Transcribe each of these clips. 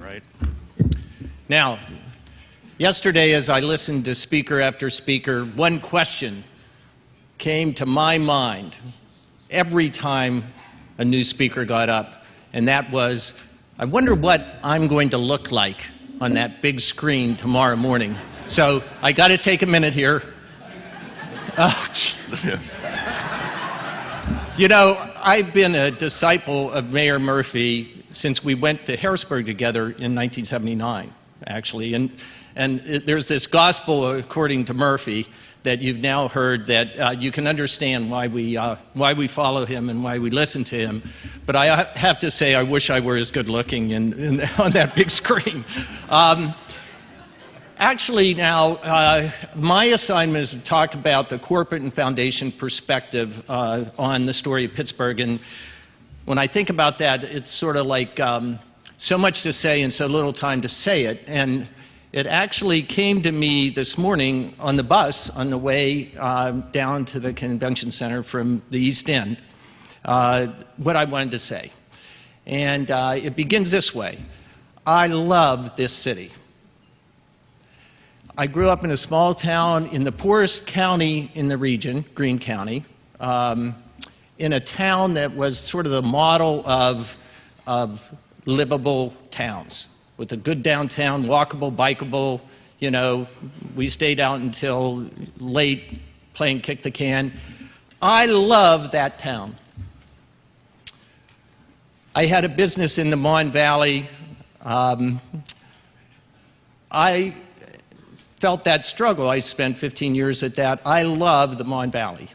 right. Now, yesterday as I listened to speaker after speaker, one question came to my mind every time a new speaker got up, and that was, I wonder what I'm going to look like on that big screen tomorrow morning. So I got to take a minute here. You know, I've been a disciple of Mayor Murphy since we went to Harrisburg together in 1979, actually. And there's this gospel according to Murphy that you've now heard that you can understand why we follow him and why we listen to him. But I have to say, I wish I were as good looking on that big screen. Actually, now, my assignment is to talk about the corporate and foundation perspective on the story of Pittsburgh. And when I think about that, it's sort of like so much to say and so little time to say it. And it actually came to me this morning on the bus on the way down to the convention center from the East End, what I wanted to say. And it begins this way. I love this city. I grew up in a small town in the poorest county in the region, Greene County, in a town that was sort of the model of livable towns, with a good downtown, walkable, bikeable. You know, we stayed out until late playing kick the can. I love that town. I had a business in the Mon Valley. I felt that struggle. I spent 15 years at that. I love the Mon Valley.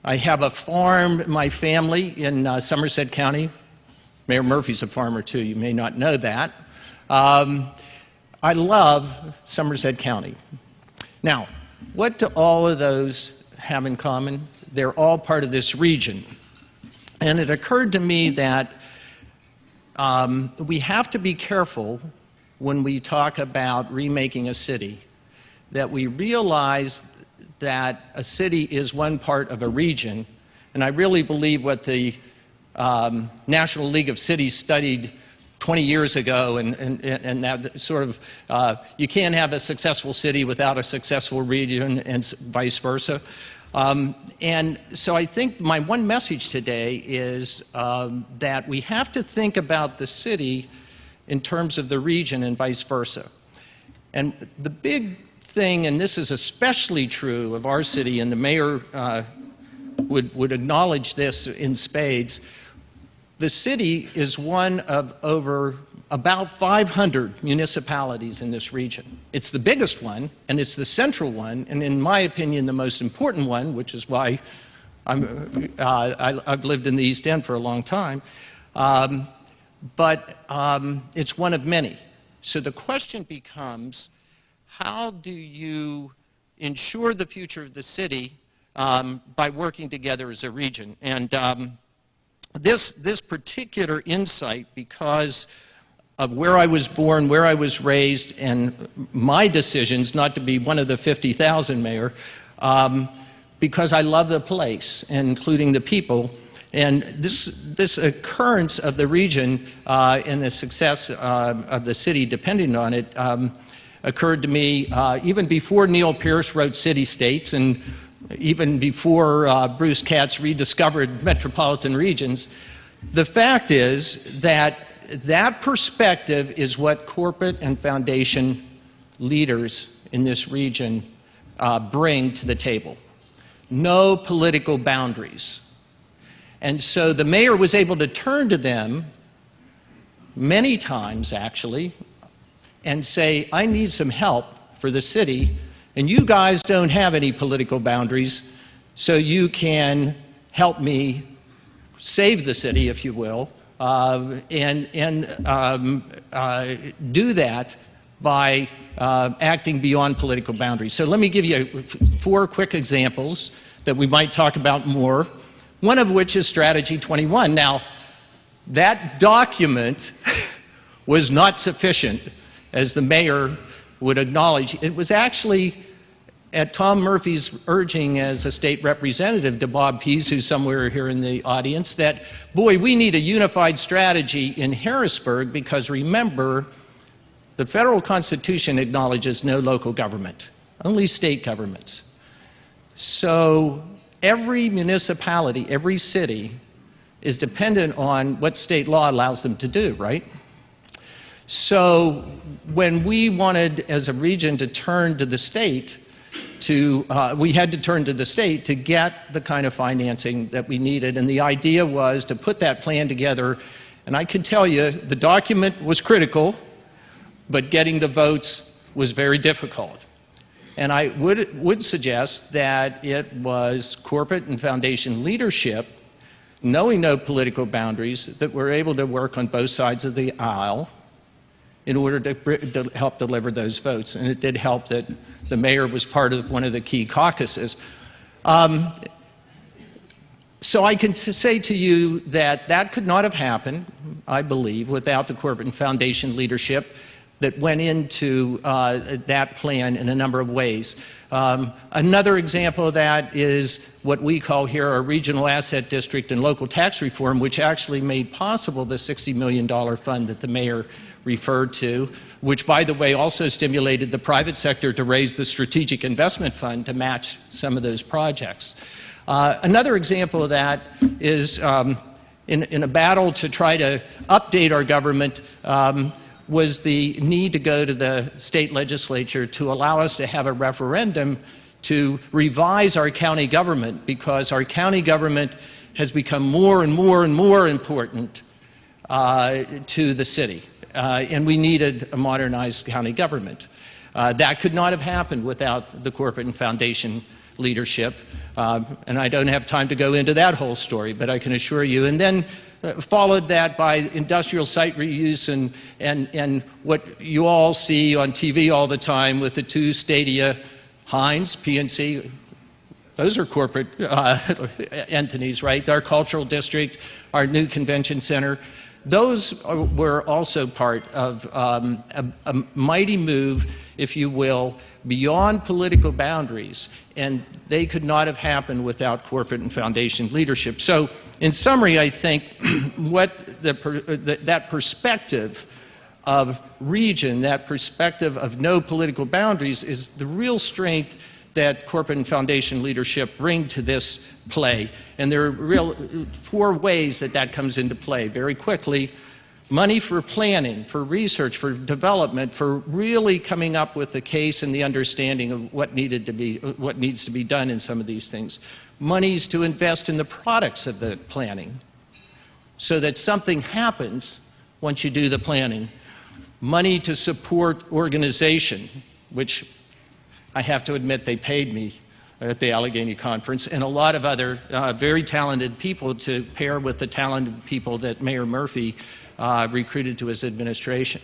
I have a farm, my family, in Somerset County. Mayor Murphy's a farmer too, you may not know that. I love Somerset County. Now, what do all of those have in common? They're all part of this region. And it occurred to me that we have to be careful when we talk about remaking a city, that we realize that a city is one part of a region. And I really believe what the National League of Cities studied 20 years ago, and that sort of, you can't have a successful city without a successful region and vice versa. And so I think my one message today is that we have to think about the city in terms of the region and vice versa. And the big thing, and this is especially true of our city, and the mayor would acknowledge this in spades, the city is one of over about 500 municipalities in this region. It's the biggest one, and it's the central one, and in my opinion, the most important one, which is why I've lived in the East End for a long time. But it's one of many. So the question becomes, how do you ensure the future of the city by working together as a region? And this particular insight, because of where I was born, where I was raised, and my decisions not to be one of the 50,000, Mayor, because I love the place, including the people. And this occurrence of the region and the success of the city depending on it occurred to me even before Neil Pierce wrote City States, and even before Bruce Katz rediscovered metropolitan regions. The fact is that that perspective is what corporate and foundation leaders in this region bring to the table. No political boundaries. And so the mayor was able to turn to them many times, actually, and say, I need some help for the city, and you guys don't have any political boundaries, so you can help me save the city, if you will, and do that by acting beyond political boundaries. So let me give you 4 quick examples that we might talk about more. One of which is Strategy 21. Now, that document was not sufficient, as the mayor would acknowledge. It was actually at Tom Murphy's urging as a state representative to Bob Pease, who's somewhere here in the audience, that, boy, we need a unified strategy in Harrisburg because, remember, the federal Constitution acknowledges no local government, only state governments. So every municipality, every city is dependent on what state law allows them to do, right? So when we wanted, as a region, to turn to the state, we had to turn to the state to get the kind of financing that we needed. And the idea was to put that plan together. And I can tell you, the document was critical, but getting the votes was very difficult. And I would suggest that it was corporate and foundation leadership, knowing no political boundaries, that were able to work on both sides of the aisle in order to help deliver those votes. And it did help that the mayor was part of one of the key caucuses. So I can say to you that that could not have happened, I believe, without the corporate and foundation leadership that went into that plan in a number of ways. Another example of that is what we call here our regional asset district and local tax reform, which actually made possible the $60 million fund that the mayor referred to, which, by the way, also stimulated the private sector to raise the strategic investment fund to match some of those projects. Another example of that is in a battle to try to update our government was the need to go to the state legislature to allow us to have a referendum to revise our county government, because our county government has become more and more and more important to the city. And we needed a modernized county government. That could not have happened without the corporate and foundation leadership. And I don't have time to go into that whole story, but I can assure you. And then followed that by industrial site reuse and what you all see on TV all the time with the two stadia, Heinz, PNC, those are corporate entities, right? Our cultural district, our new convention center. Those were also part of a mighty move, if you will, beyond political boundaries, and they could not have happened without corporate and foundation leadership. So, in summary, I think what that perspective of region, that perspective of no political boundaries, is the real strength that corporate and foundation leadership bring to this play. And there are four ways that that comes into play. Very quickly, money for planning, for research, for development, for really coming up with the case and the understanding of what needs to be done in some of these things. Monies to invest in the products of the planning so that something happens once you do the planning. Money to support organization, which I have to admit they paid me at the Allegheny Conference, and a lot of other very talented people to pair with the talented people that Mayor Murphy recruited to his administration.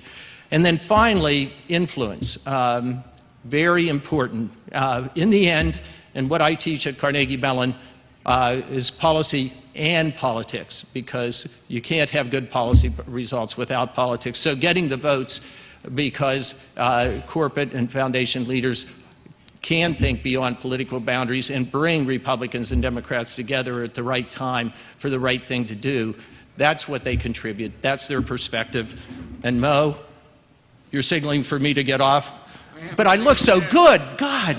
And then finally, influence. Very important. In the end, and what I teach at Carnegie Mellon is policy and politics, because you can't have good policy results without politics. So getting the votes, because corporate and foundation leaders can think beyond political boundaries and bring Republicans and Democrats together at the right time for the right thing to do. That's what they contribute. That's their perspective. And Mo, you're signaling for me to get off? But I look so good. God.